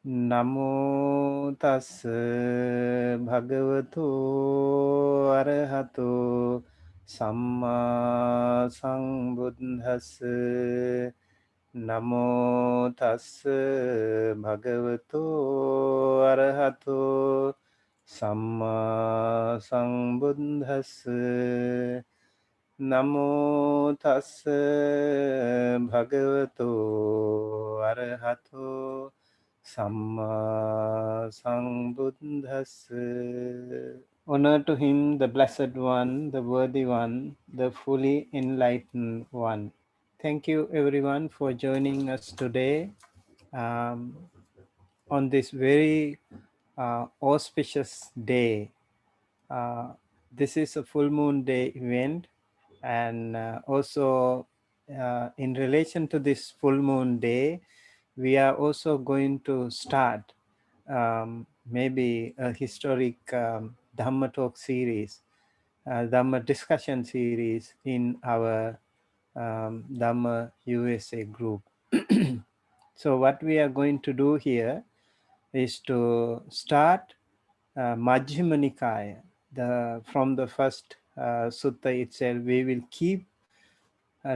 Namo tassa bhagavato arahato samma sambuddhassa. Namo tassa bhagavato arahato samma sambuddhassa. Namo tassa bhagavato arahato Samma Sambuddhassa. Honor to him, the Blessed One, the Worthy One, the fully enlightened One. Thank you everyone for joining us today on this very auspicious day. This is a full moon day event, and also in relation to this full moon day, we are also going to start maybe a historic Dhamma talk series, Dhamma discussion series in our Dhamma USA group. So what we are going to do here is to start Majjhima Nikāya. From the first sutta itself, we will keep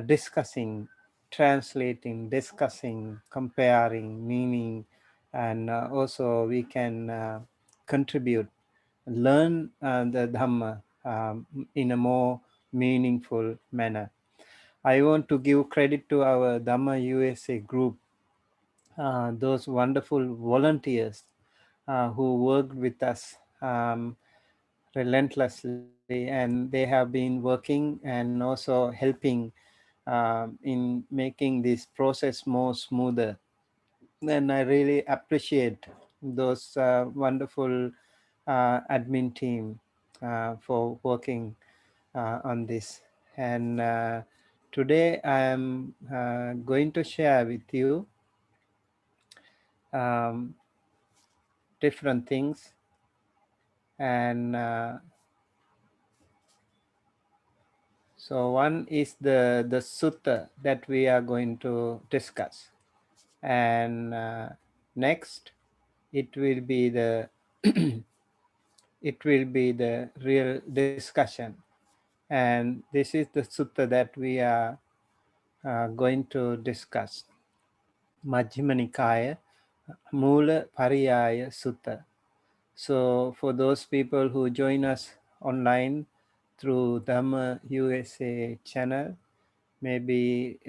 discussing, translating, discussing, comparing meaning, and also we can contribute, learn the Dhamma in a more meaningful manner. I want to give credit to our Dhamma USA group, those wonderful volunteers who worked with us relentlessly, and they have been working and also helping in making this process more smoother. And I really appreciate those wonderful admin team for working on this. And today I am going to share with you different things, and so one is the sutta that we are going to discuss, and next it will be the it will be the real discussion, and this is the sutta that we are going to discuss, Majjhima Nikāya, Mulapariyaya Sutta. So for those people who join us online through Dhamma USA channel, maybe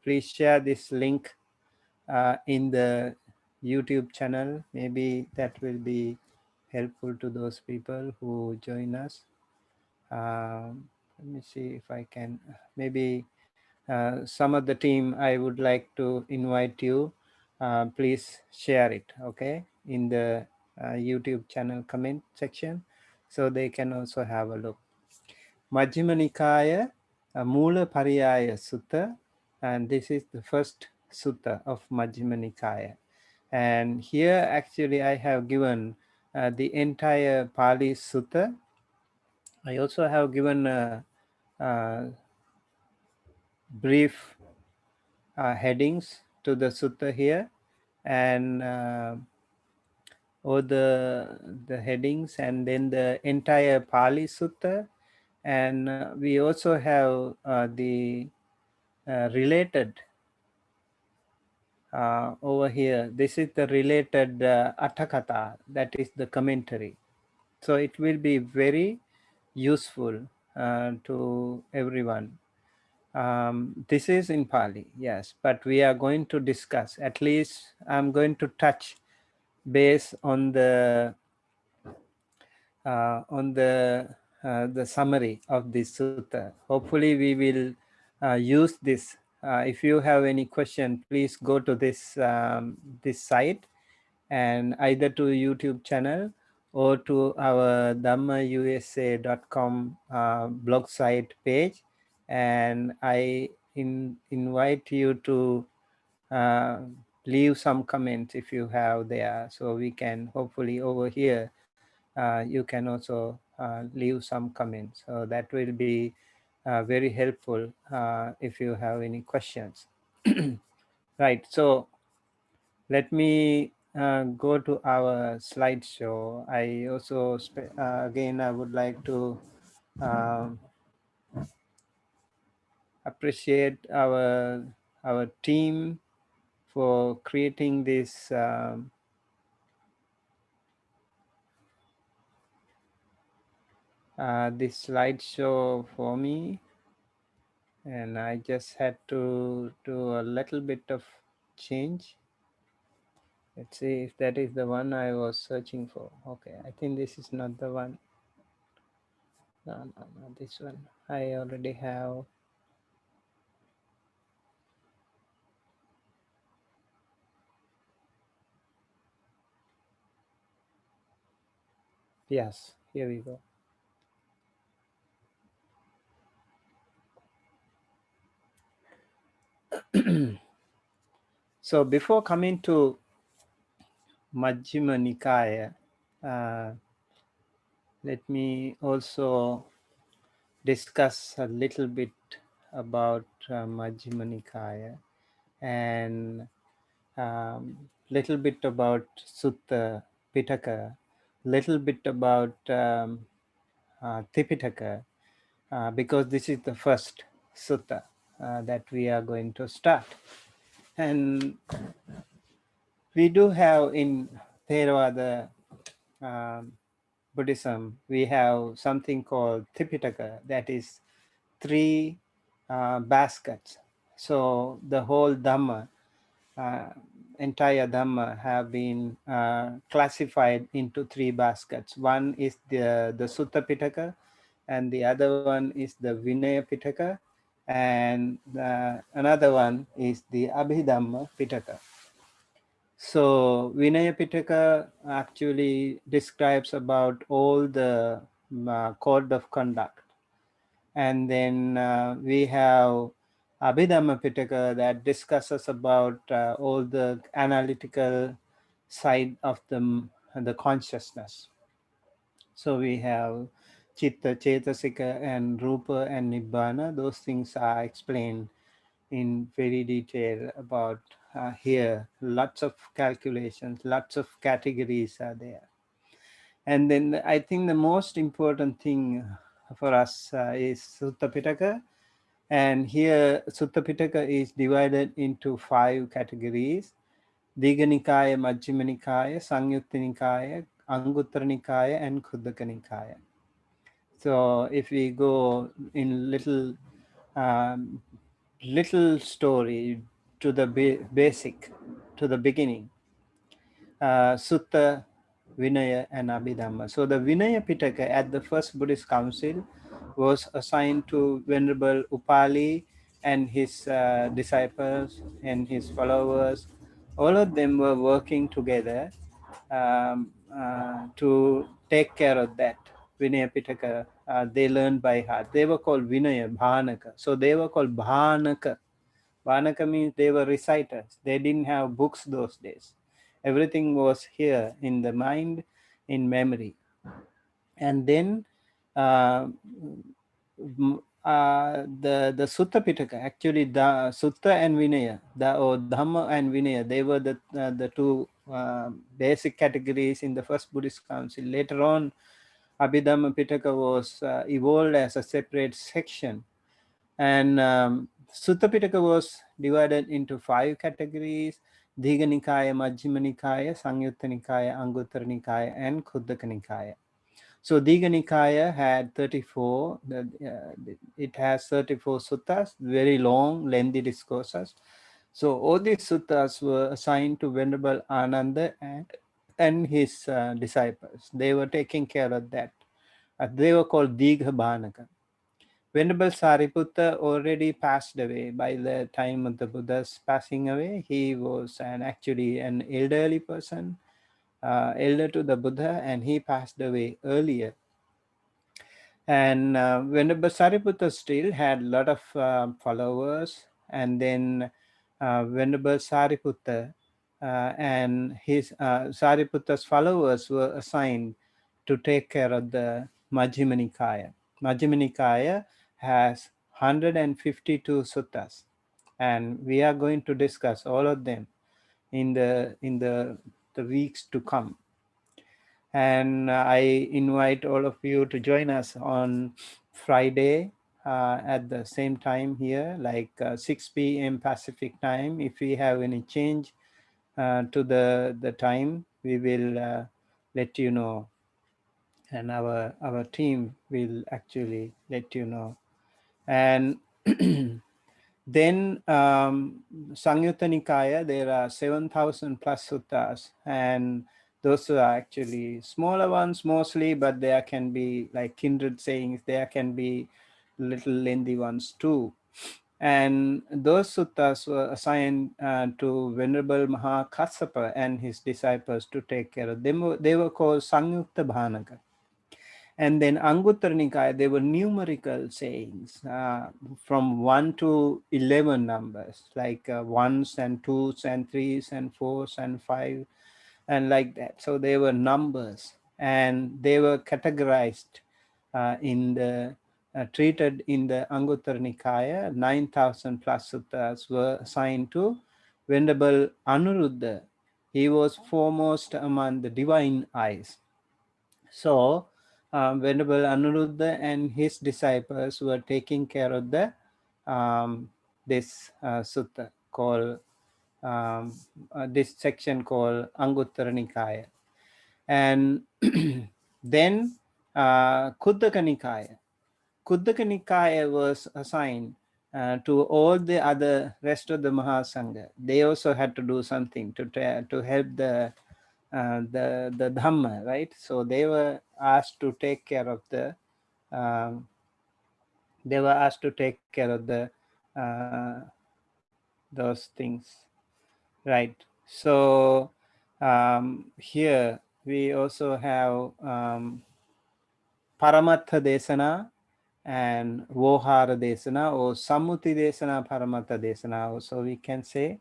please share this link in the YouTube channel. Maybe that will be helpful to those people who join us. Let me see if I can, maybe some of the team, I would like to invite you. Please share it, okay, in the YouTube channel comment section, so they can also have a look. Majjhima Nikāya, Mulapariyaya Sutta, and this is the first sutta of Majjhima Nikāya. And here actually I have given the entire Pali Sutta. I also have given a brief headings to the sutta here, and or the headings, and then the entire Pali Sutta, and we also have the related over here. This is the related Atthakatha, that is the commentary. So it will be very useful to everyone. This is in Pali, yes, but we are going to discuss, at least I'm going to touch base on the summary of this sutta. Hopefully we will use this. If you have any question, please go to this this site, and either to YouTube channel or to our dhammausa.com blog site page, and I invite you to leave some comments if you have there, so we can hopefully over here you can also leave some comments. So that will be very helpful if you have any questions. Right, so Let me go to our slideshow. I also, again, I would like to um, appreciate our team for creating this slideshow for me, and I just had to do a little bit of change. Let's see if that is the one I was searching for. Okay, I think this is not the one. No, no, no, this one. I already have. Yes, here we go. So before coming to Majjhima Nikāya, let me also discuss a little bit about Majjhima Nikāya and little bit about Sutta Pitaka, little bit about Tipitaka, because this is the first sutta that we are going to start. And we do have in Theravada Buddhism, we have something called Tipitaka, that is 3 baskets. So the whole Dhamma, entire Dhamma have been classified into 3 baskets. One is the Sutta Pitaka, and the other one is the Vinaya Pitaka, and another one is the Abhidhamma Pitaka. So Vinaya Pitaka actually describes about all the code of conduct. And then we have Abhidhamma Pitaka that discusses about all the analytical side of the consciousness. So we have Chitta, Chetasika, and Rupa and Nibbana. Those things are explained in very detail about here. Lots of calculations, lots of categories are there. And then I think the most important thing for us is Sutta Pitaka. And here Sutta Pitaka is divided into 5 categories: Digha Nikāya, Majjhima Nikāya, Samyutta Nikāya, Anguttara Nikāya, and Khuddaka Nikāya. So if we go in little story to the basic, to the beginning, Sutta, Vinaya, and Abhidhamma. So the Vinaya Pitaka at the first Buddhist Council was assigned to Venerable Upali and his disciples and his followers. All of them were working together to take care of that Vinaya Pitaka. They learned by heart. They were called Vinaya Bhanaka. So they were called Bhanaka. Bhanaka means they were reciters. They didn't have books those days. Everything was here in the mind, in memory. And then the Sutta Pitaka, actually the Sutta and Vinaya, or Dhamma and Vinaya, they were the 2 basic categories in the first Buddhist council. Later on, Abhidhamma Pitaka was evolved as a separate section. And Sutta Pitaka was divided into 5 categories: Digha Nikāya, Majjhima Nikāya, Samyutta Nikāya, Anguttara Nikāya, and Khuddaka Nikāya. So Digha Nikāya had 34, it has 34 suttas, very long, lengthy discourses. So all these suttas were assigned to Venerable Ananda and his disciples. They were taking care of that. They were called Digha Bhanaka. Venerable Sariputta already passed away by the time of the Buddha's passing away. He was actually an elderly person, elder to the Buddha, and he passed away earlier. And Venerable Sariputta still had a lot of followers, and then Venerable Sariputta and his Sariputta's followers were assigned to take care of the Majjhima Nikāya. Majjhima Nikāya has 152 suttas, and we are going to discuss all of them. in the weeks to come. And I invite all of you to join us on Friday at the same time here, like 6 p.m. Pacific time. If we have any change to the time, we will let you know, and our team will actually let you know. And then Samyutta Nikāya, there are 7,000 plus suttas, and those are actually smaller ones mostly, but there can be like kindred sayings, there can be little lengthy ones too. And those suttas were assigned to Venerable Mahakassapa and his disciples to take care of them. They were called Samyutta Bhanaka. And then Anguttara Nikāya, they were numerical sayings from 1 to 11 numbers, like ones and twos and threes and fours and five, and like that. So they were numbers, and they were categorized treated in the Anguttara Nikāya. 9,000 plus suttas were assigned to Venerable Anuruddha. He was foremost among the divine eyes. So Venerable Anuruddha and his disciples were taking care of the this sutta called this section called Anguttara Nikāya. And then Khuddaka Nikāya. Khuddaka Nikāya was assigned to all the other rest of the Mahasangha. They also had to do something to help the Dhamma, right? So they were asked to take care of the those things, right? So here we also have Paramatha Desana and Vohara Desana, or Sammuti Desana, Paramatha Desana. So we can say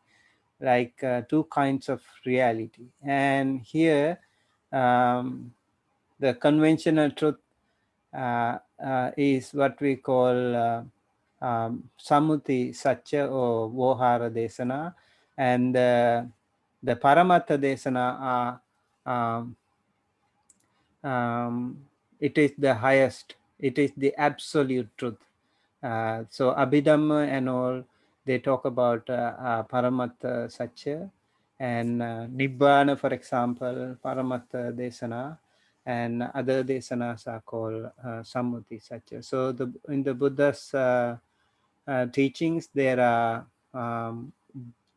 like two kinds of reality. And here the conventional truth is what we call Sammuti Satya or Vohara Desana, and the Paramatha Desana are it is the highest, it is the absolute truth. So Abhidhamma and all, they talk about Paramatha Satya, and Nibbana, for example, Paramatha Desana, and other desanas are called Sammuti Satya. So in the Buddha's teachings, there are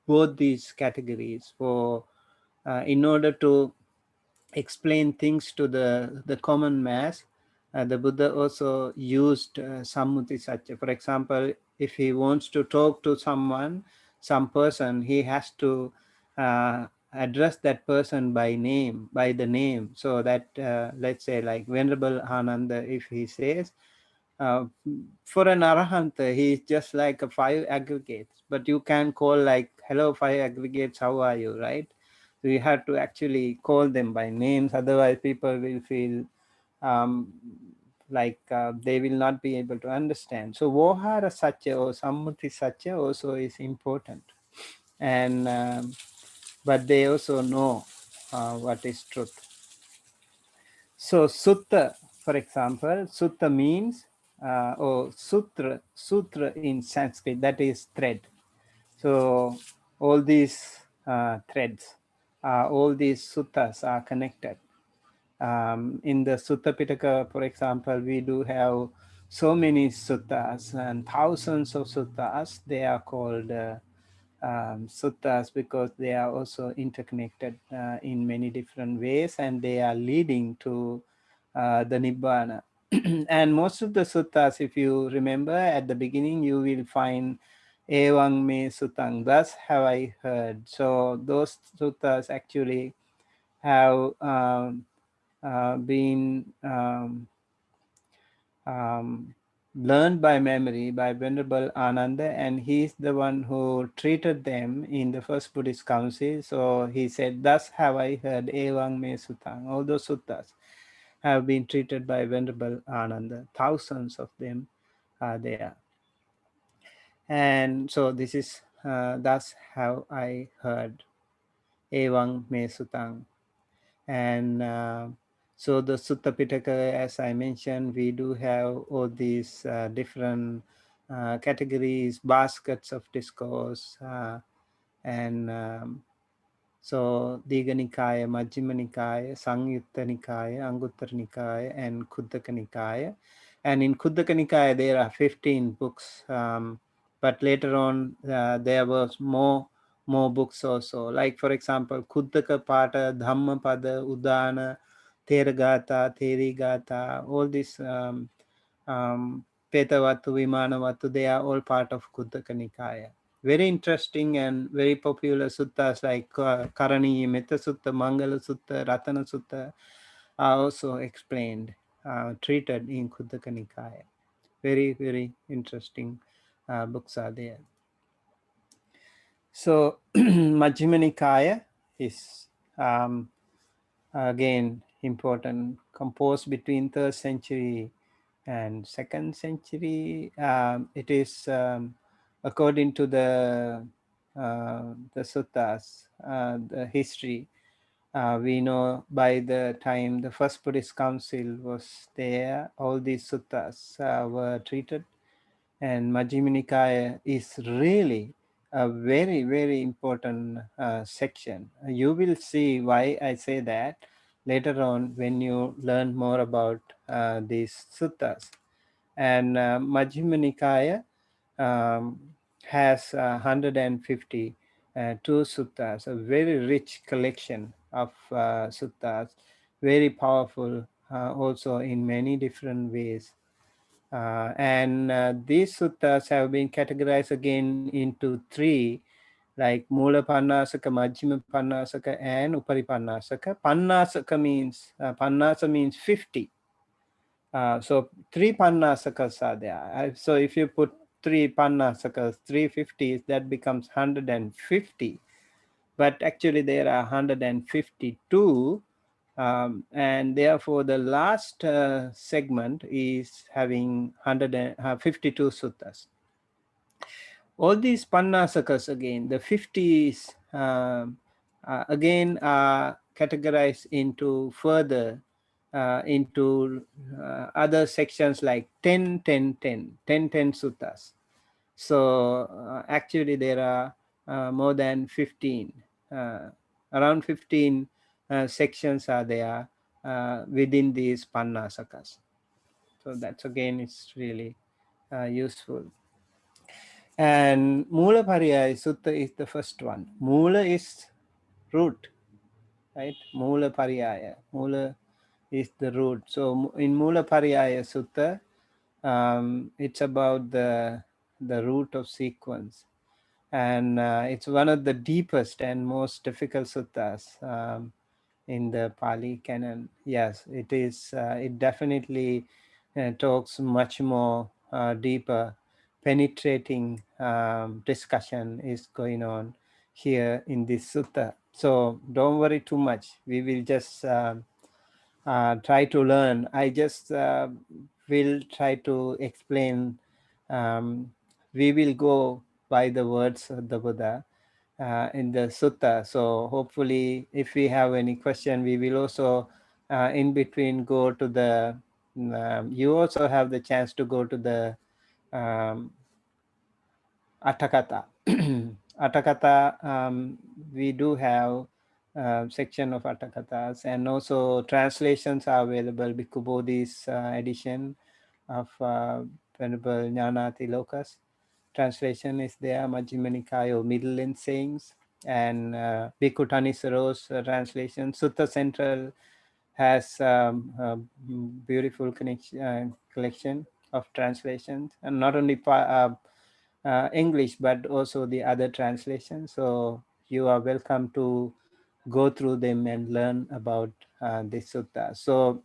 both these categories. For in order to explain things to the common mass, the Buddha also used Sammuti Satya. For example, if he wants to talk to someone, some person, he has to address that person by name, by the name. So that, let's say like Venerable Ananda, if he says, for an Arahanta, he is just like a 5 aggregates, but you can call like, hello 5 aggregates, how are you, right? So you have to actually call them by names, otherwise people will feel like they will not be able to understand. So Vohara Satya or Sammuti Satya also is important, and but they also know what is truth. So Sutta, for example, Sutta means or sutra in Sanskrit, that is thread. So all these threads, all these suttas are connected. In the Sutta Pitaka, for example, we do have so many suttas and thousands of suttas. They are called suttas because they are also interconnected in many different ways, and they are leading to the Nibbana. And most of the suttas, if you remember at the beginning, you will find Evang me sutang, thus have I heard. So those suttas actually have been learned by memory by Venerable Ananda, and he's the one who treated them in the first Buddhist council. So he said, thus have I heard Evang me sutang. All those suttas have been treated by Venerable Ananda. Thousands of them are there. And so this is thus have I heard. Evang me sutang. And so the Sutta Pitaka, as I mentioned, we do have all these different categories, baskets of discourse, and so Digha Nikāya, Majjhima Nikāya, Samyutta Nikāya, Anguttara Nikāya, and Khuddaka Nikāya. And in Khuddaka Nikāya, there are 15 books, but later on there was more books also. Like for example, Khuddaka Pata, Dhamma Pada, Udana, Theragata, Therigata, all these Petavatu, Vimanavatu, they are all part of Khuddaka Nikāya. Very interesting and very popular suttas like Karani, Metta Sutta, Mangala Sutta, Ratana Sutta are also explained, treated in Khuddaka Nikāya. Very, very interesting books are there. So Majjhima Nikāya is again important, composed between 3rd century and 2nd century. It is according to the suttas, the history. We know by the time the first Buddhist council was there, all these suttas were treated, and Majjhima Nikāya is really a very, very important section. You will see why I say that later on when you learn more about these suttas. And Majjhima Nikāya has 150 two suttas, a very rich collection of suttas, very powerful also in many different ways. And these suttas have been categorized again into 3, like Mulapariyaya, Majjhima Pariyaya, and Uparipariyaya. Pariyaya means, Pariyaya means 50. So 3 Parinasakas are there. So if you put 3 Parinasakas, 350s, that becomes 150. But actually there are 152. And therefore the last segment is having 152 suttas. All these Pannasakas again, the 50s again are categorized into further into other sections like 10, 10, 10, 10, 10 suttas. So actually there are more than 15, around 15 sections are there within these Pannasakas. So that's again, it's really useful. And Mulapariyaya Sutta is the first one. Mula is root, right? Mulapariyaya. Mula is the root. So in Mulapariyaya Sutta, it's about the root of sequence. And it's one of the deepest and most difficult suttas in the Pali canon. Yes, it is. It definitely talks much more deeper, penetrating discussion is going on here in this sutta. So don't worry too much. We will just try to learn. I just will try to explain. We will go by the words of the Buddha in the sutta. So hopefully if we have any question, we will also in between go to the, you also have the chance to go to the Atakata. Atakata, we do have section of Atakatas, and also translations are available. Bhikkhu Bodhi's edition of Venerable Ñāṇatiloka's translation is there, Majjhima Nikāya, Middle Length Sayings, and Bhikkhu Thanissaro's translation. Sutta Central has a beautiful collection of translations, and not only English, but also the other translations. So you are welcome to go through them and learn about this sutta. So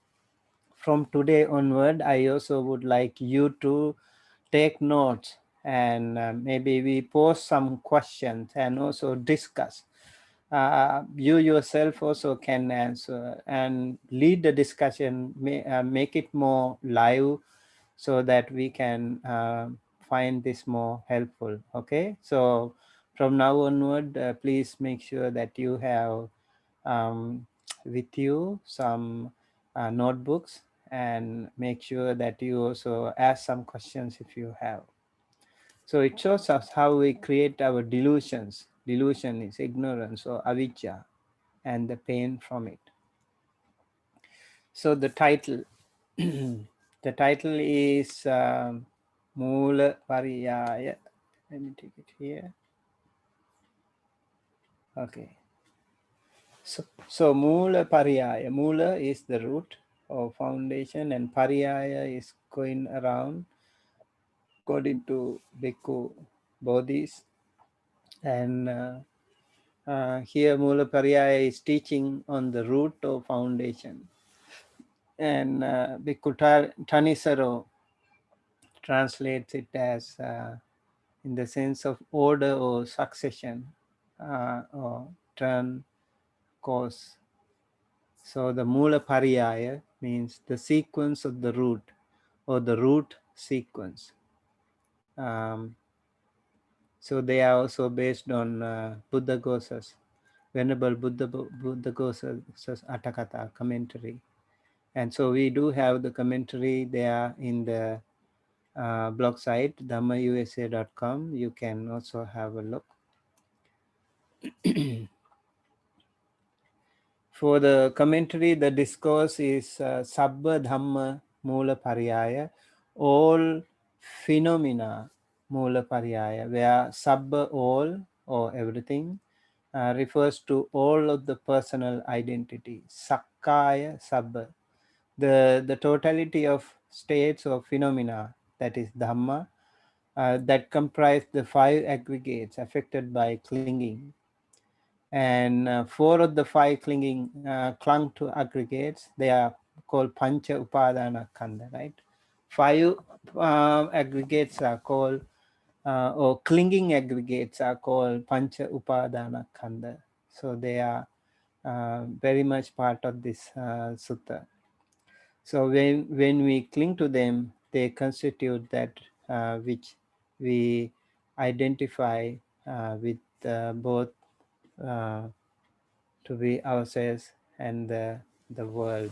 from today onward, I also would like you to take notes, and maybe we pose some questions and also discuss. You yourself also can answer and lead the discussion, make it more live, so that we can find this more helpful. Okay, so From now onward, please make sure that you have with you some notebooks, and make sure that you also ask some questions if you have. So it shows us how we create our delusions. Delusion is ignorance or avijja, and the pain from it. So the title, the title is Mulapariyaya. Let me take it here. Okay. So Mulapariyaya. Mula is the root or foundation, and Pariyaya is going around according to Bhikkhu Bodhis. And here Mulapariyaya is teaching on the root or foundation. And Bhikkhu Tanisaro translates it as in the sense of order or succession, or turn, course. So the Mulapariyaya means the sequence of the root, or the root sequence. So they are also based on Buddha Ghosa's, Venerable Buddha Ghosa's Atthakatha commentary. And so we do have the commentary there in the blog site, dhammausa.com. You can also have a look. For the commentary, the discourse is Sabba Dhamma Mulapariyaya, all phenomena Mulapariyaya, where Sabba, all or everything, refers to all of the personal identity. Sakkaya Sabba, the totality of states or phenomena, that is Dhamma, that comprise the 5 aggregates affected by clinging. And 4 of the 5 clung to aggregates. They are called Pancha Upadana Kanda, right? 5 aggregates are called, or clinging aggregates are called Pancha Upadana Kanda. So they are very much part of this sutta. So when we cling to them, they constitute that which we identify with both to be ourselves and the world.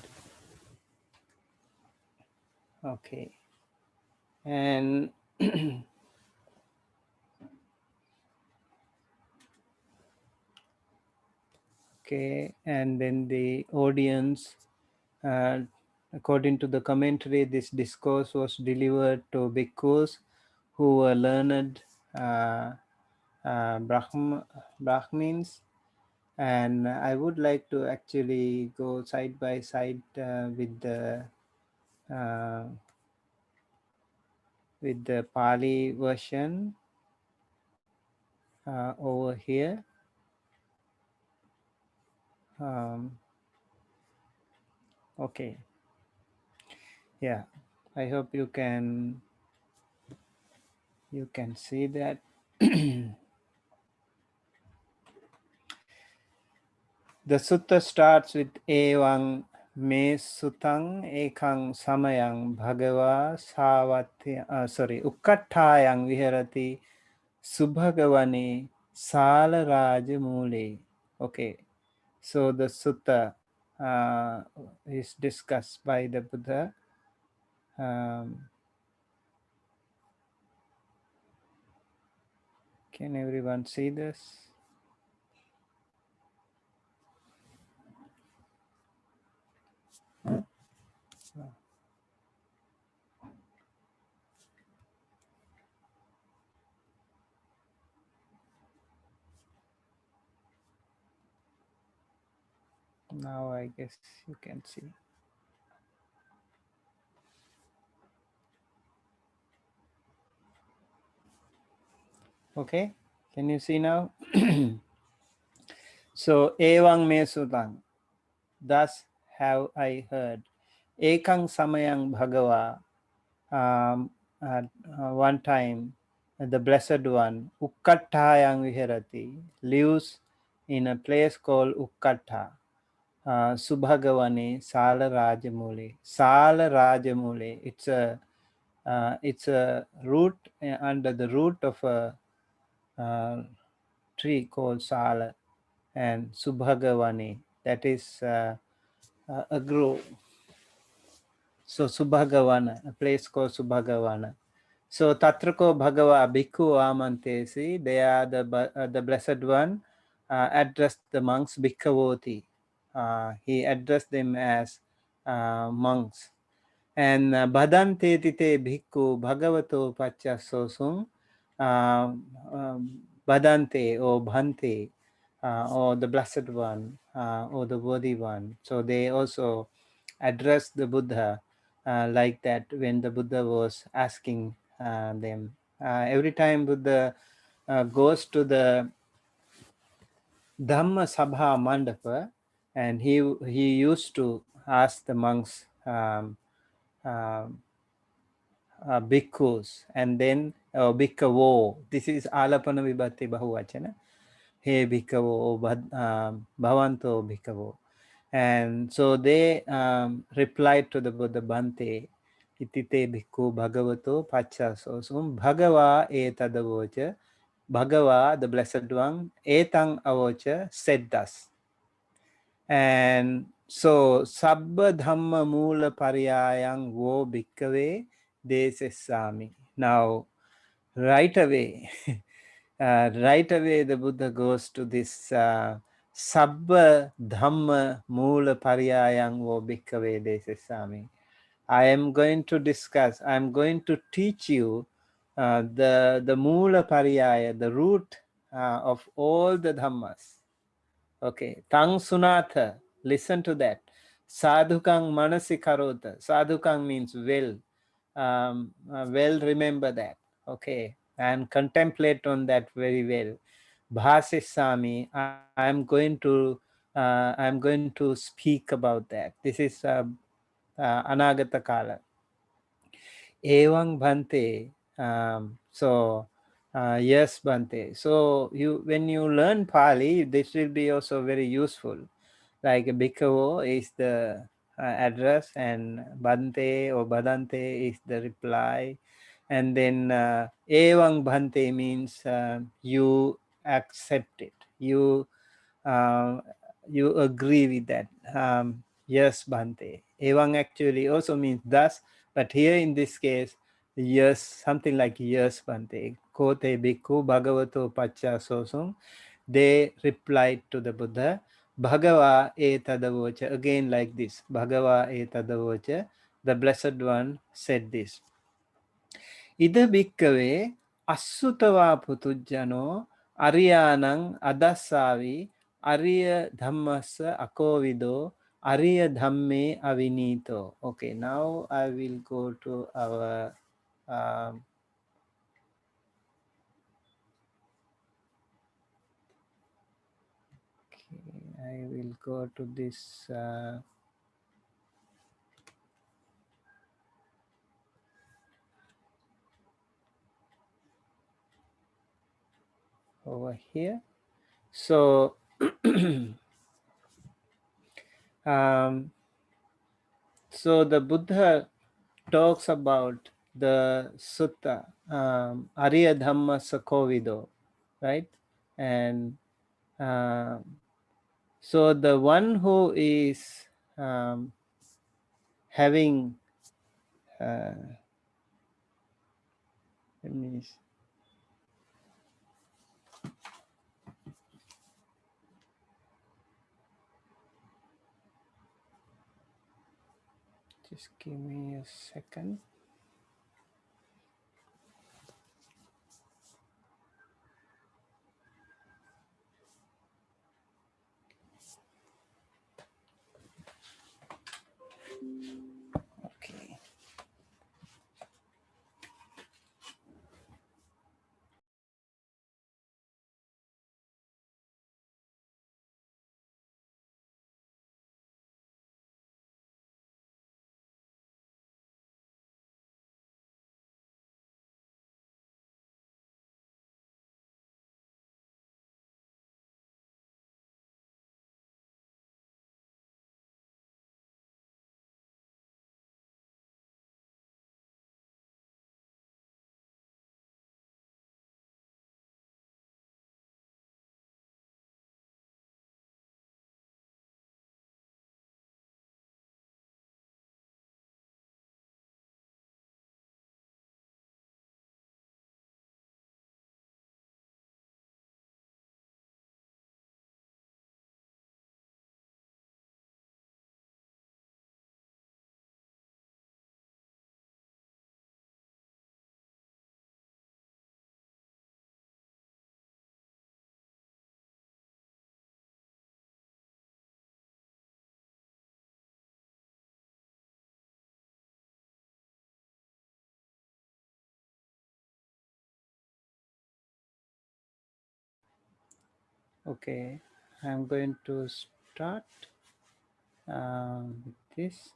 Okay. And okay, and then the audience, according to the commentary, this discourse was delivered to bhikkhus who were learned Brahmins. And I would like to actually go side by side with the Pali version over here. Okay. Yeah, I hope you can see that. The sutta starts with Evang me sutang ekang samayang bhagava ukkattayang viharati subhagavane salaraja mule. Okay, so the sutta is discussed by the Buddha. Can everyone see this? Now I guess you can see. Okay, can you see now? So, Evang me sutang, thus have I heard. Ekang samayang bhagava, one time, the Blessed One, Ukkattayang viharati, lives in a place called Ukkatta. Subhagavane Sala Rajamule. Sala Rajamule. It's a root under the root of a tree called Sala, and Subhagavani, that is a grove. So Subhagavana, a place called Subhagavana. So Tatrako Bhagava Bhikkhu Amantesi, they are the Blessed One addressed the monks Bhikkhavoti. He addressed them as monks. And Bhadante Tite Bhikkhu Bhagavato Pachasosum Bhadante or Bhante or the Blessed One or the Worthy One. So they also addressed the Buddha like that when the Buddha was asking them. Every time Buddha goes to the Dhamma Sabha Mandapa, and he used to ask the monks, bhikkhus, and then bhikkhavo. This is alapana vibhatti bahuvachana. He bhikkhavo, bhavanto bhikkhavo. And so they replied to the Buddha, Bhante, itite bhikkhu bhagavato pachasosum bhagava etadavocha. Bhagava, the Blessed One, etang avocha, said thus. And so, Sabba Dhamma Mulapariyayang Wo Bhikkave Desesami. Now, right away, the Buddha goes to this Sabba Dhamma Mulapariyayang Wo Bhikkave Desesami. I am going to teach you the Mulapariyaya, the root of all the Dhammas. Okay, Tang Sunatha, listen to that. Sadhukang Manasi Karota. Sadhukang means well. Well, remember that. Okay, and contemplate on that very well. Bhasisami, I'm going to speak about that. This is Anagata Kala. Evang Bhante. Yes, Bhante. So when you learn Pali, this will be also very useful. Like Bhikkhavo is the address, and Bhante or Bhadante is the reply. And then Evang Bhante means you accept it. You agree with that. Yes, Bhante. Evang actually also means thus, but here in this case, yes, something like yes, Bhante. Kote bhikkhu bhagavato pacha sosum. They replied to the Buddha, Bhagava etadavocha. Again like this, Bhagava etadavocha. The Blessed One said this. Ida bhikkave assutava putujjano ariyanang adasavi ariya dhammasa akovido ariya dhamme avinito. Okay, now I will go to our I will go to this over here. So so the Buddha talks about the sutta, Ariya Dhamma Sakovido, right? And so the one who is having let me just give me a second. Okay. Okay, I'm going to start with this.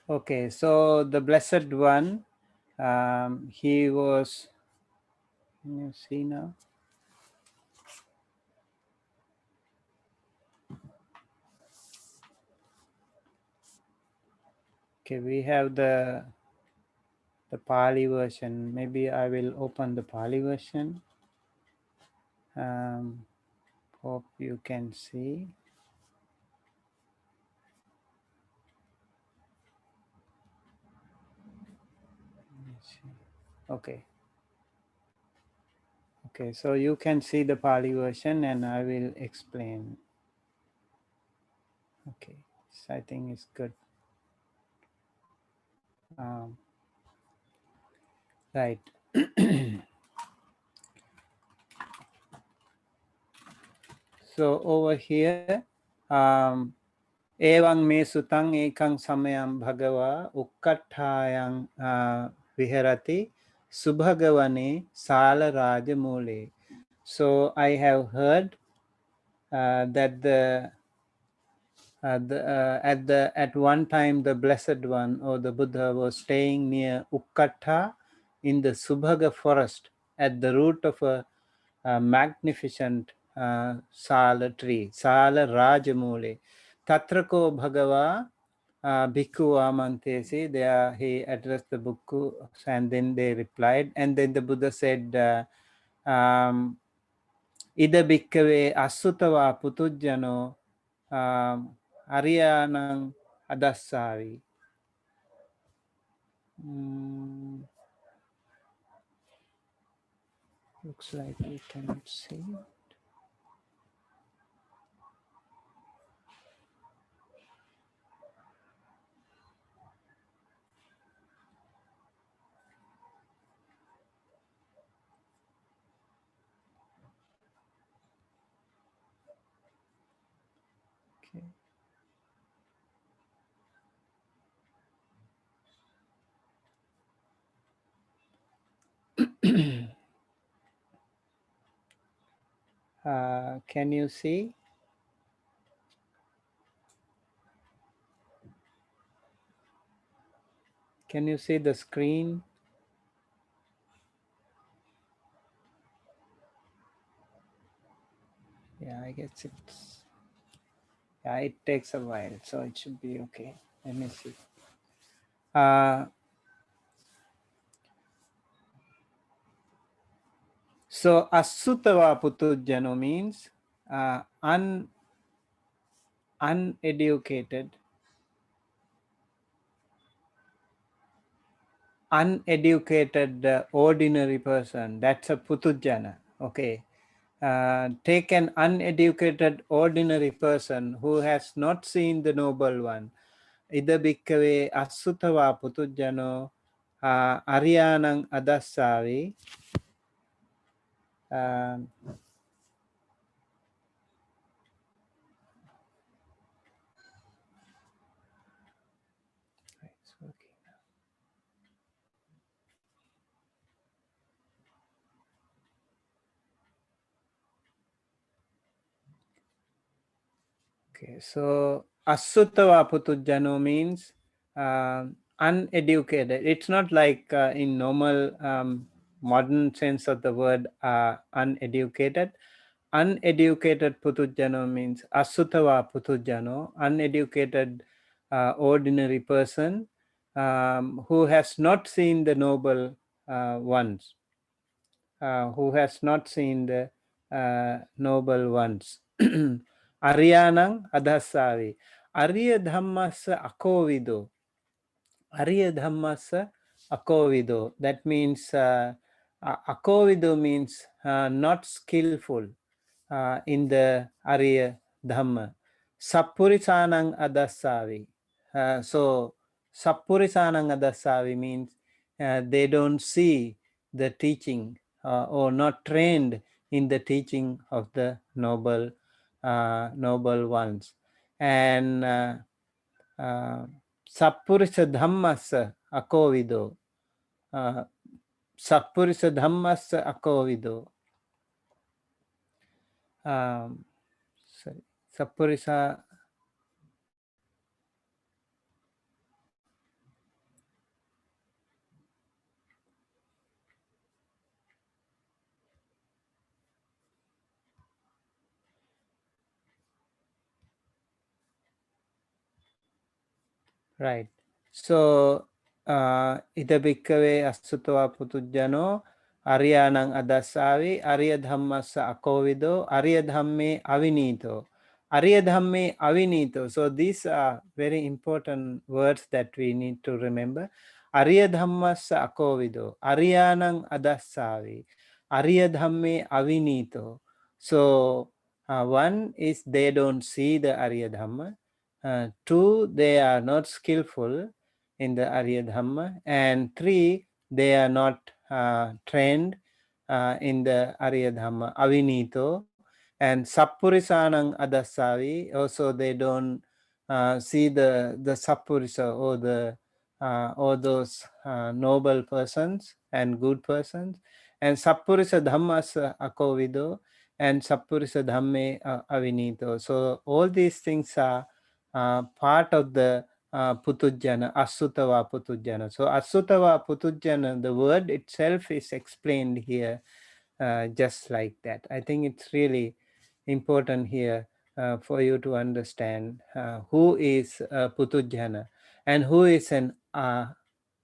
Okay, so the Blessed One, he was, can you see now? Okay, we have the Pali version. Maybe I will open the Pali version. Hope you can see. Let's see. Okay. Okay, so you can see the Pali version and I will explain. Okay, so I think it's good. Right. So over here, Evang me sutang ekang samayam bhagava ukkathayang viharati subhagavane sala raja mule. So I have heard that at one time the Blessed One or the Buddha was staying near Ukkatha in the Subhaga forest at the root of a magnificent Sala tree, Sala Rajamule. Tatrako Bhagava Bhikkhu Amantesi. There he addressed the Bhikkhu and then they replied. And then the Buddha said, Ida Bhikkave Asutava Putujjano Ariyanang Adassavi. Looks like we cannot see. Okay. Can you see? Can you see the screen? Yeah, I guess it takes a while, so it should be okay. Let me see. So Asutava Putujjano means uneducated ordinary person. That's a Putujjana. Okay. Take an uneducated ordinary person who has not seen the Noble One. Ida bhikkave asutava putujjano ariyanang adassavi. Okay, so asutava putujjano means uneducated. It's not like in normal modern sense of the word uneducated. Uneducated putujjano means asutava putujjano, uneducated ordinary person who has not seen the noble ones, who has not seen the noble ones. Ariyanang adhasavi. Ariya dhammasa akovido. Ariya dhammasa akovido. That means akovido means not skillful in the Ariya Dhamma. Sappurisanang adasavi. So Sappurisanang adasavi means they don't see the teaching or not trained in the teaching of the noble ones. And Sappurisa Dhammasa Akovido. Sappurisa Dhammasa Akovido. Sorry. Sappurisa. Right. So, ida bhikkave asutava putujjano aryanang adasavi arya dhammasa akovido arya dhamme avinito. Arya dhamme avinito. So these are very important words that we need to remember. Arya dhammasa akovido, aryanang adasavi, arya dhamme avinito. So one is they don't see the arya dhamma. Two, they are not skillful in the Arya Dhamma, and three, they are not trained in the Arya Dhamma, avinito, and Sappurisanang Adasavi, also they don't see the Sappurisa or those noble persons and good persons, and Sappurisa Dhammas Akovido, and Sappurisa Dhamme Avinito. So all these things are part of the Putujjana, Asutava Putujjana. So Asutava Putujjana, the word itself is explained here just like that. I think it's really important here for you to understand who is Putujjana and who is an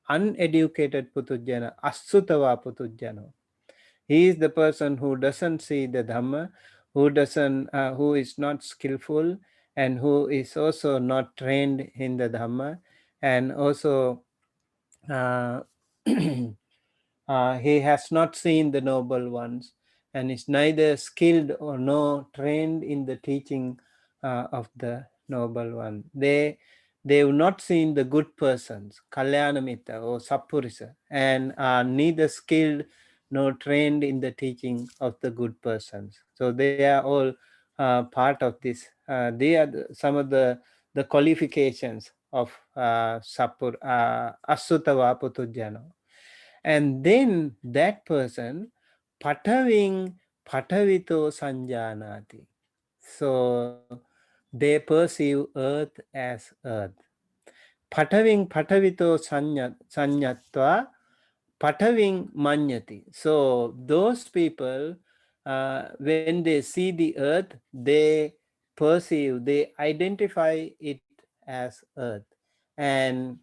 uneducated Putujjana, Asutava Putujjana. He is the person who doesn't see the Dhamma, who is not skillful, and who is also not trained in the Dhamma, and also he has not seen the noble ones, and is neither skilled or no trained in the teaching of the noble one. They've not seen the good persons, Kalyanamitta or Sappurisa, and are neither skilled nor trained in the teaching of the good persons. So they are all part of this. They are some of the qualifications of Asutava Putujjana. And then that person pataving patavito sanjanati. So they perceive earth as earth. Pataving patavito sanyatva pataving manyati. So those people, when they see the earth, they perceive, they identify it as earth. And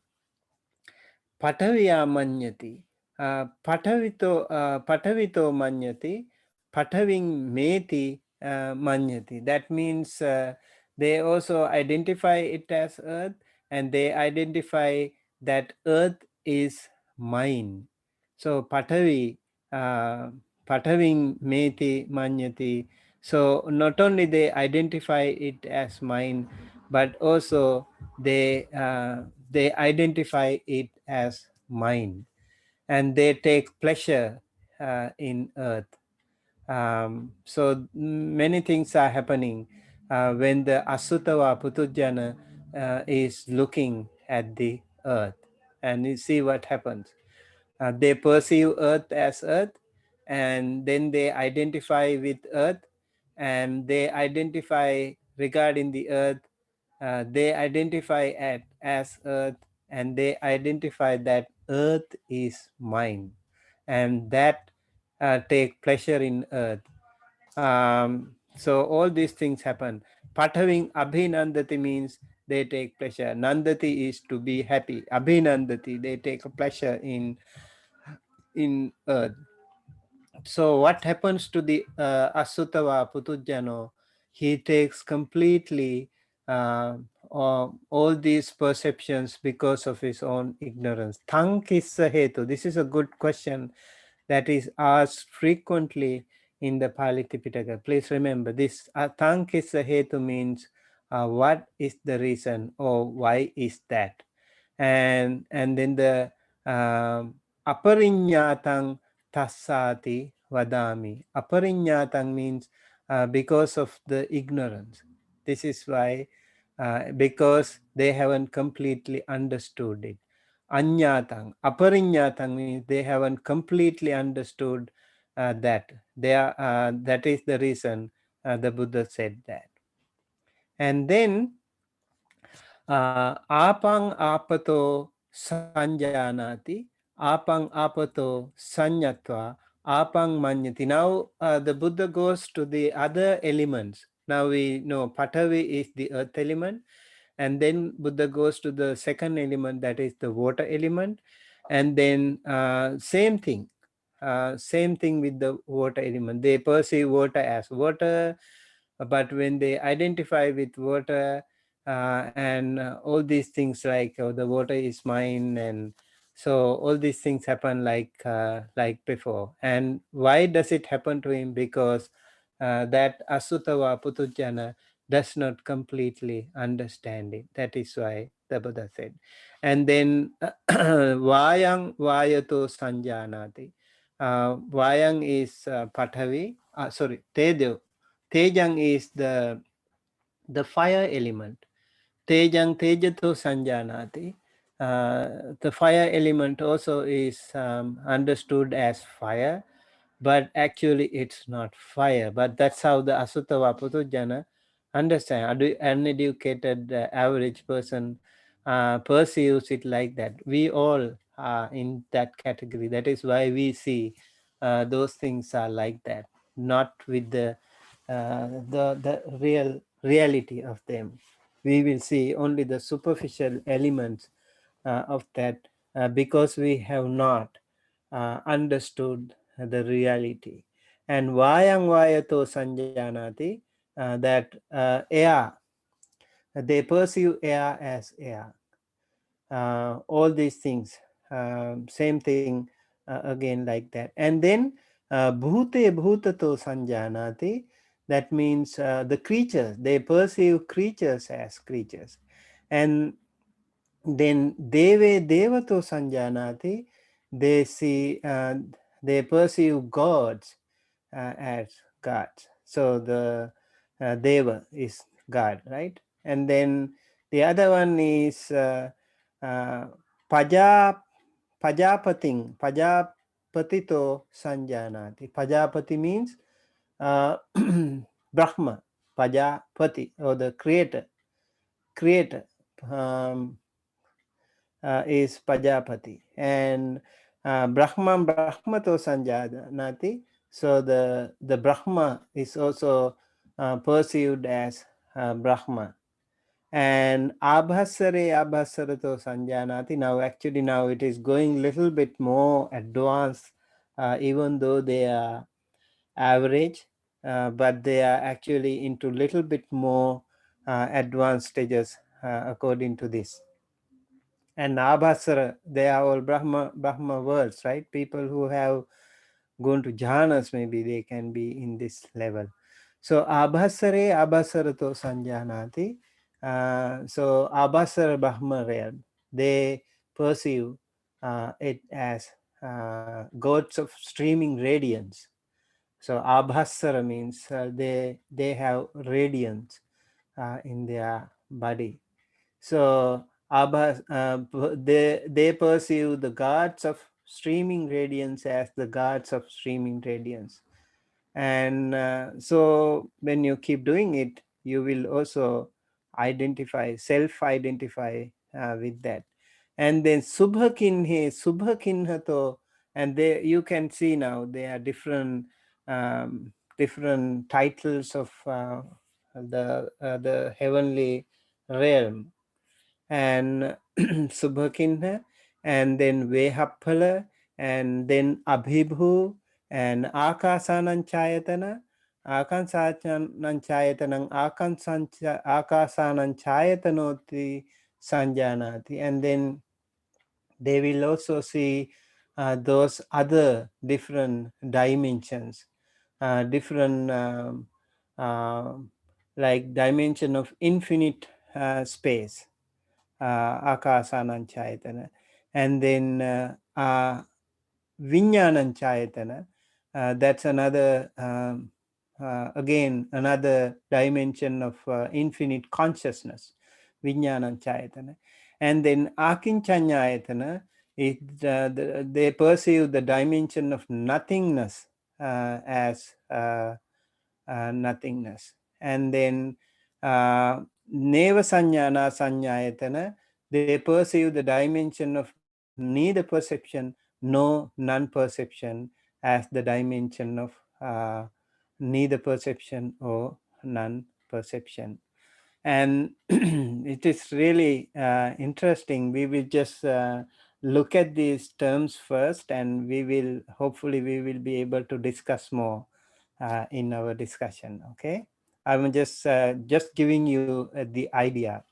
Patavya manyati. Patavito manyati. Pataving meti manyati. That means they also identify it as earth, and they identify that earth is mine. So pataving meti manyati. So not only they identify it as mine, but also they identify it as mine, and they take pleasure in earth. So many things are happening when the Asutava Putujjana is looking at the earth, and you see what happens. They perceive earth as earth, and then they identify with earth, and they identify regarding the earth. They identify as earth, and they identify that earth is mine, and that take pleasure in earth. So all these things happen. Pathaving abhinandati means they take pleasure. Nandati is to be happy. Abhinandati, they take a pleasure in earth. So what happens to the Asutava Putujjano? He takes completely all these perceptions because of his own ignorance. Thankissa hetu. This is a good question that is asked frequently in the Pali Tipitaka. Please remember this. Thankissa hetu means what is the reason, or why is that? And then the aparinyatang tassati, vadami. Apariññātaṃ means because of the ignorance. This is why, because they haven't completely understood it. Aññātaṃ. Apariññātaṃ means they haven't completely understood that. That is the reason the Buddha said that. And then apang apato sanjanati, apang apato sanyatva, apang manyati. Now the Buddha goes to the other elements. Now we know Patavi is the earth element, and then Buddha goes to the second element, that is the water element, and then same thing with the water element. They perceive water as water, but when they identify with water and all these things like the water is mine, and so all these things happen like before. And why does it happen to him? Because that asutava putujjana does not completely understand it. That is why the Buddha said. And then vayang vayato sanjanati. Vayang is Pathavi, Tejang is the fire element. Tejang tejato sanjanati. The fire element also is understood as fire, but actually it's not fire. But that's how the Asutta Putujjana understand. Uneducated average person perceives it like that. We all are in that category. That is why we see those things are like that, not with the reality of them. We will see only the superficial elements of that because we have not understood the reality. And vayang vayato sanjanati, that air, they perceive air as air. All these things, same thing again like that. And then bhute bhutato sanjanati, that means the creatures, they perceive creatures as creatures. And then deve devato sanjanati, they see they perceive gods as gods. So the deva is God, right? And then the other one is pajapatito sanjanati. Pajapati means Brahma, Pajapati, or the creator. Is Pajapati, and Brahmato Sanjanati. So the Brahma is also perceived as Brahma. And Abhasarato Sanjanati. Now actually now it is going little bit more advanced, even though they are average, but they are actually into little bit more advanced stages according to this. And Abhasara, they are all Brahma worlds, right? People who have gone to jhanas, maybe they can be in this level. So abhasarato sanjanati. So abhasara Brahma realm, they perceive it as gods of streaming radiance. So abhasara means they have radiance in their body. So they perceive the gods of streaming radiance as the gods of streaming radiance. And so when you keep doing it, you will also self-identify with that. And then subhakinhato, and you can see now there are different titles of the heavenly realm. And Subhakinha, and then Vehappala, and then Abhibhu, and Akasananchayatana, Akansananchayatanang, Akasananchayatanoti Sanjanati. And then they will also see those other different dimensions, different like dimension of infinite space. Akasananchayatana, and then Vinyananchayatana, That's another, again, another dimension of infinite consciousness, Vijnana Chayatana. And then Akinchanyayatana, they perceive the dimension of nothingness as nothingness. And then Neva Sanyana Sanyayatana, they perceive the dimension of neither perception nor non-perception as the dimension of neither perception or non-perception. And it is really interesting. We will just look at these terms first, and hopefully we will be able to discuss more in our discussion. Okay, I'm just giving you the idea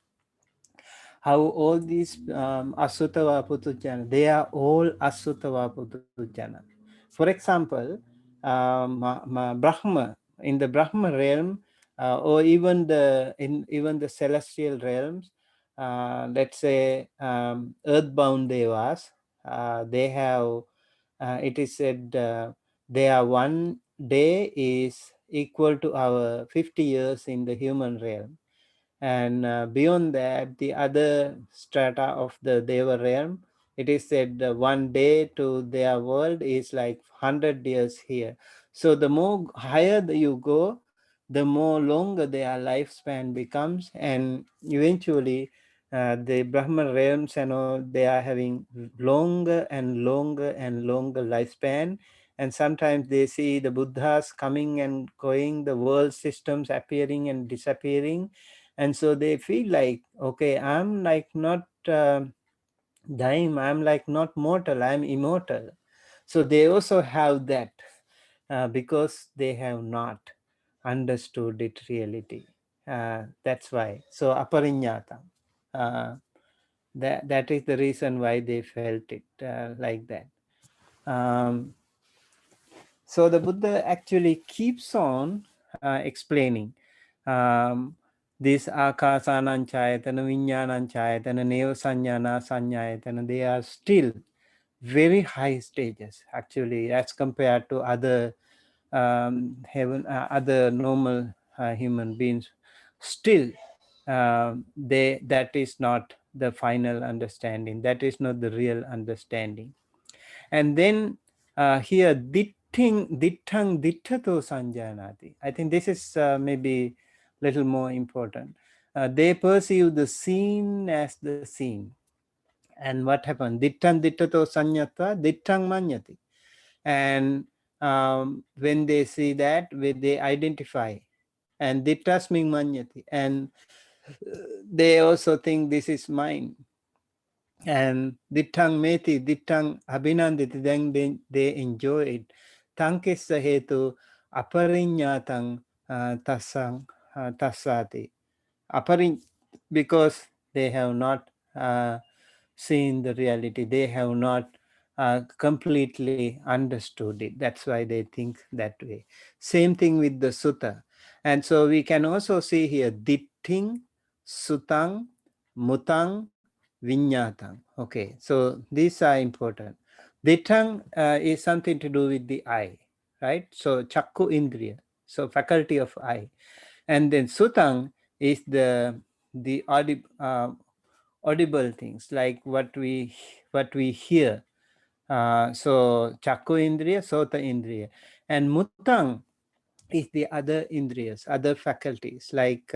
how all these Asutta Puthujjana, they are all Asutta Puthujjana. For example, Brahma, in the Brahma realm, or even the celestial realms, let's say earthbound devas, they have, it is said, their one day is equal to our 50 years in the human realm. And beyond that, the other strata of the Deva realm, it is said one day to their world is like 100 years here. So the more higher you go, the more longer their lifespan becomes, and eventually the Brahman realms and all, they are having longer and longer and longer lifespan. And sometimes they see the Buddhas coming and going, the world systems appearing and disappearing, and so they feel like, okay, I'm like not dying, I'm like not mortal, I'm immortal. So they also have that because they have not understood it reality. That's why. So aparinyata, that is the reason why they felt it like that. um, So the Buddha actually keeps on explaining um, this akasananchayatana, viññānañchayatana, neosanyana, sanyayatana, they are still very high stages actually as compared to other other normal human beings. Still, that is not the final understanding. That is not the real understanding. And then here, dittang dittato sanjanati. I think this is maybe little more important. They perceive the seen as the seen. And what happened? Dittang dittato sanyata, dittang manyati. And when they see that, when they identify, and dittasming manyati, and they also think this is mine. And dittang meti, dittang abhinanditi, then they enjoy it. Tankissa hetu aparinyatang tassati. Because they have not seen the reality, they have not completely understood it. That's why they think that way. Same thing with the sutta. And so we can also see here ditting, sutang, mutang, vinyatang. Okay, so these are important. Dittang is something to do with the eye, right? So chakku indriya, so faculty of eye. And then sutang is the audible things, like what we hear. So chakku indriya, sota indriya. And mutang is the other indriyas, other faculties, like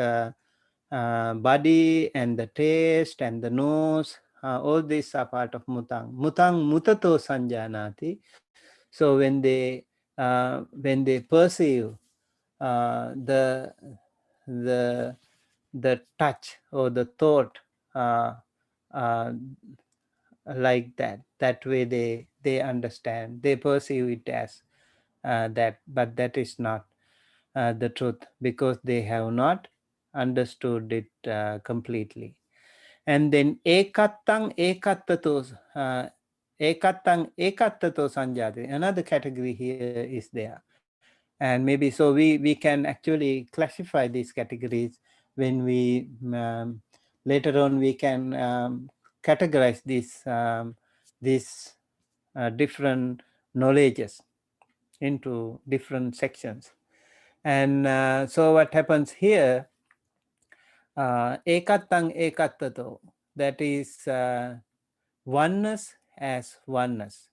body and the taste and the nose. All these are part of mutang. Mutang mutato sanjanati. So when they perceive the the the touch or the thought, uh, uh, like that way they understand, they perceive it as that, but that is not the truth, because they have not understood it completely. And then ekattang ekattato sanjati, another category here is there. And maybe so we can actually classify these categories when we later on we can categorize these different knowledges into different sections. And so what happens here, ekattang ekattato, that is oneness as oneness.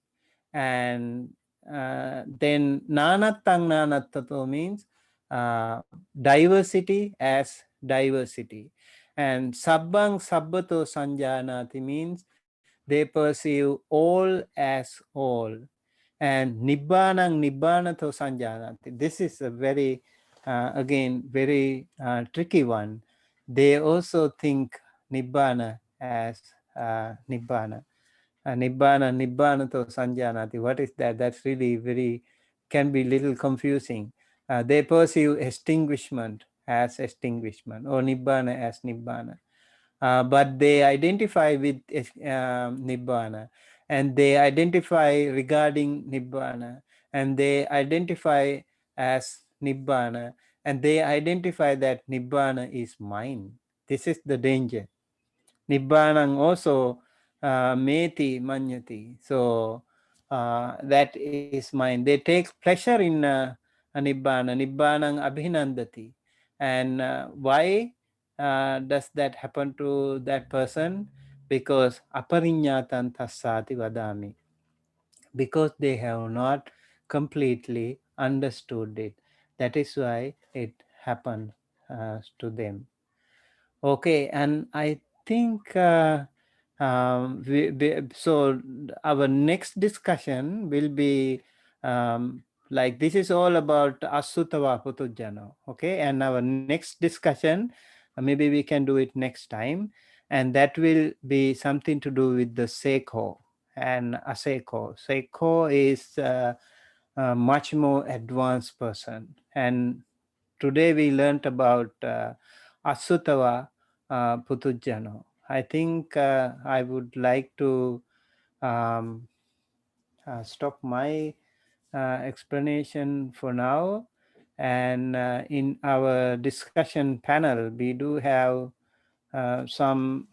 And then nanattang nanattato means diversity as diversity. And sabbang sabbato sanjanati means they perceive all as all. And nibbanang nibbanato sanjanati, this is a very again very tricky one. They also think nibbana as nibbana. Nibbana to sanjanati. What is that? That's really very, can be little confusing. They perceive extinguishment as extinguishment or nibbana as nibbana. But they identify with nibbana, and they identify regarding nibbana, and they identify as nibbana, and they identify that nibbana is mine. This is the danger. Nibbanang also meti manyati. So that is mine. They take pleasure in nibbana. Nibbanang abhinandati. And why does that happen to that person? Because aparinyatan tassati vadami. Because they have not completely understood it. That is why it happened to them. Okay, and I think so our next discussion will be like, this is all about asutava putujjano. Okay, and our next discussion, maybe we can do it next time, and that will be something to do with the seko and aseko. Seko is a much more advanced person, and today we learned about asutava putujjano. I think I would like to stop my explanation for now. And in our discussion panel, we do have some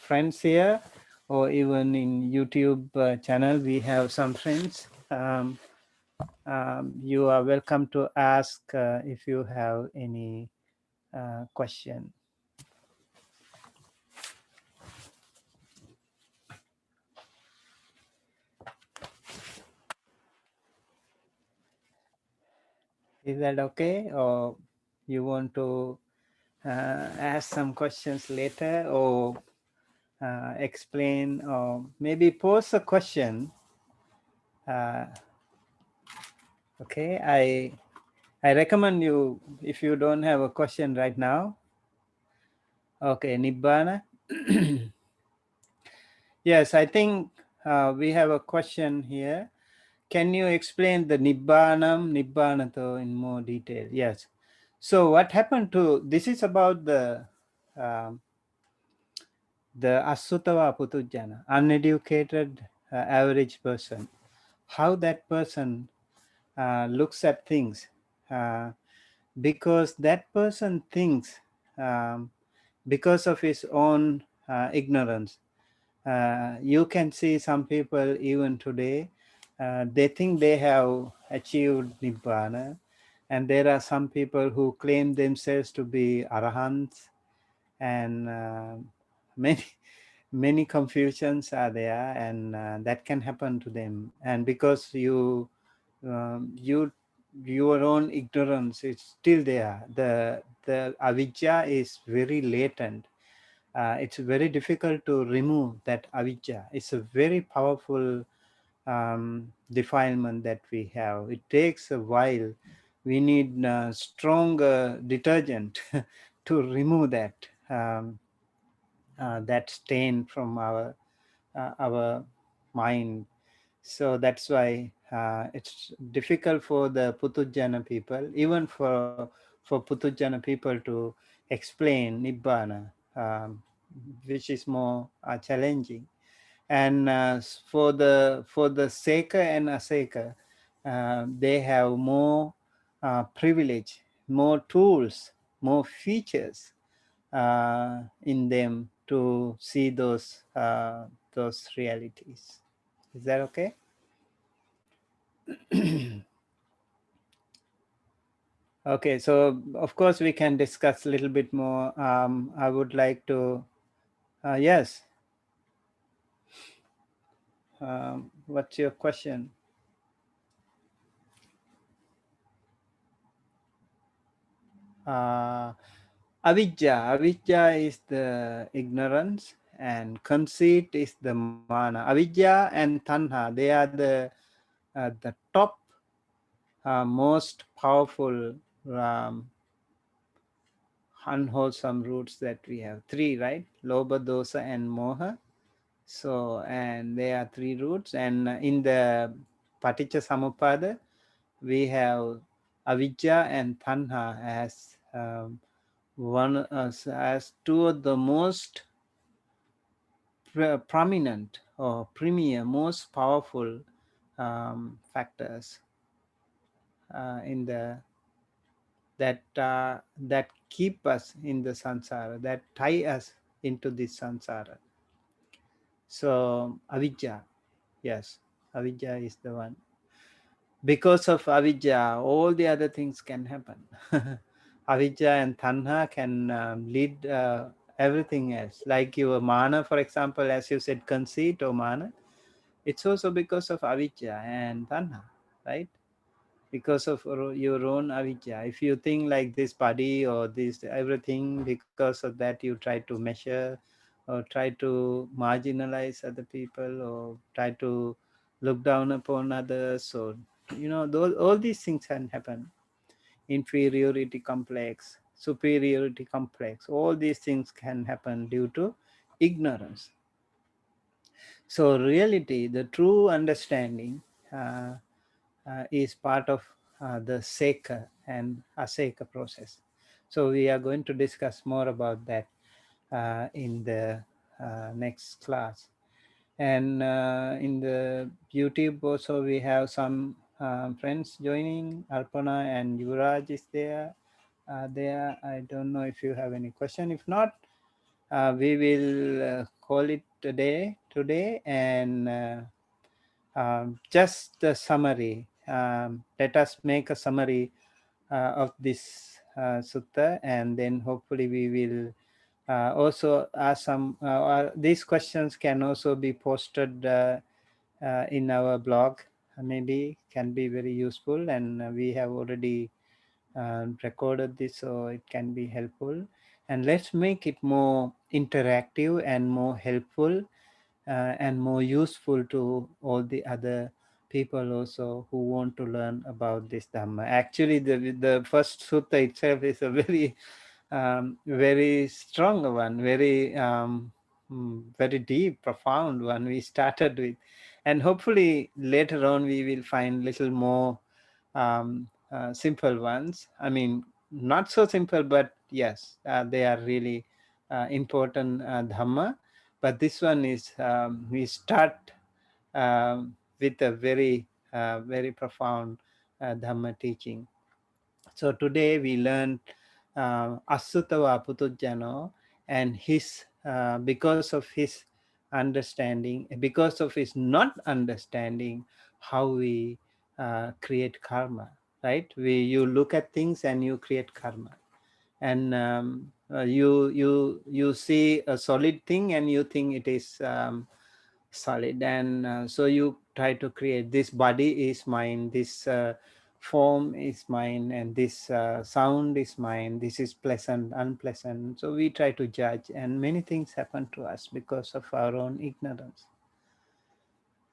friends here, or even in YouTube channel, we have some friends. You are welcome to ask if you have any question. Is that okay? Or you want to ask some questions later, or explain, or maybe pose a question? Okay, I recommend you, if you don't have a question right now. Okay, Nibbana. Yes, I think we have a question here. Can you explain the Nibbanam, Nibbanato in more detail? Yes. So what happened to, this is about the Asutava Putujjana, uneducated average person. How that person looks at things. Because that person thinks because of his own ignorance. You can see some people even today, they think they have achieved Nibbana, and there are some people who claim themselves to be Arahants, and many confusions are there, and that can happen to them. And because your own ignorance is still there, the avijja is very latent. It's very difficult to remove that avijja. It's a very powerful defilement that we have. It takes a while. We need stronger detergent to remove that stain from our mind. So that's why it's difficult for the Putujjana people, even for Putujjana people, to explain Nibbana, which is more challenging. And for the Seka and Aseka, they have more privilege, more tools, more features in them to see those realities. Is that okay? Okay, so of course we can discuss a little bit more. I would like to, yes, what's your question? Uh, Avijja is the ignorance, and conceit is the mana. Avijja and tanha, they are the top, most powerful unwholesome roots that we have. Three, right? Lobha, dosa, and moha. So, and there are three roots, and in the Paticca Samuppada, we have avijja and tanha as as two of the most prominent or premier, most powerful factors in the that keep us in the samsara, that tie us into this samsara. So avijja, yes, avijja is the one. Because of avijja, all the other things can happen. Avijja and tanha can lead everything else. Like your mana, for example, as you said, conceit or mana, it's also because of avijja and tanha, right? Because of your own avijja. If you think like this body or this everything, because of that you try to measure or try to marginalize other people or try to look down upon others. So those, all these things can happen. Inferiority complex, superiority complex, all these things can happen due to ignorance. So reality, the true understanding, is part of the Seka and Aseka process. So we are going to discuss more about that in the next class. And in the YouTube also we have some friends joining. Alpana and Yuvraj is there. I don't know if you have any question. If not, we will call it a day today, and just the summary. Let us make a summary of this sutta, and then hopefully we will also ask some. These questions can also be posted in our blog. Maybe can be very useful, and we have already recorded this, so it can be helpful. And let's make it more interactive and more helpful and more useful to all the other people also who want to learn about this Dhamma. Actually, the first sutta itself is a very strong one, very deep, profound one we started with. And hopefully later on we will find little more simple ones. I mean, not so simple, but yes, they are really important Dhamma. But this one is, we start with a very profound Dhamma teaching. So today we learned Asutava Putujjano, and his because of his understanding, because of his not understanding how we create karma, right? You look at things and you create karma, and you see a solid thing and you think it is solid, and so you try to create, this body is mine, this form is mine, and this sound is mine, this is pleasant, unpleasant. So we try to judge, and many things happen to us because of our own ignorance.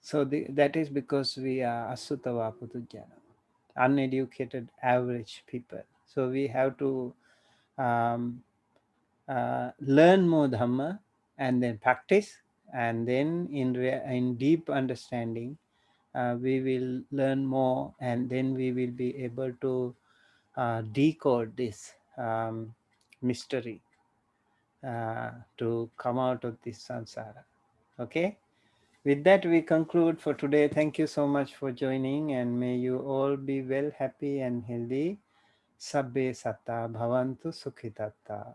So that is because we are asutava putujjana, uneducated average people. So we have to um, learn more Dhamma and then practice, and then in deep understanding we will learn more, and then we will be able to decode this mystery to come out of this samsara. Okay, with that we conclude for today. Thank you so much for joining, and may you all be well, happy and healthy. Sabbe satta bhavantu sukhitatta.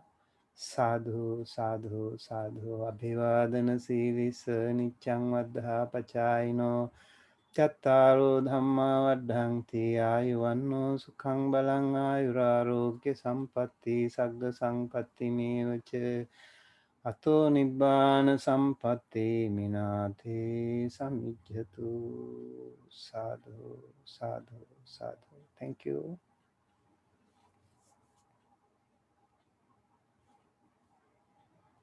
Sadhu, sadhu, sadhu. Abhivadana siris nityang vaddha pachayino. Chattaro dhamma vaddhanti ayuvanno sukhang balang ayurarogya sampatti sagga sampatti mevacha ato nibbana sampatti minate samijjatu. Sadhu, sadhu, sadhu. Thank you.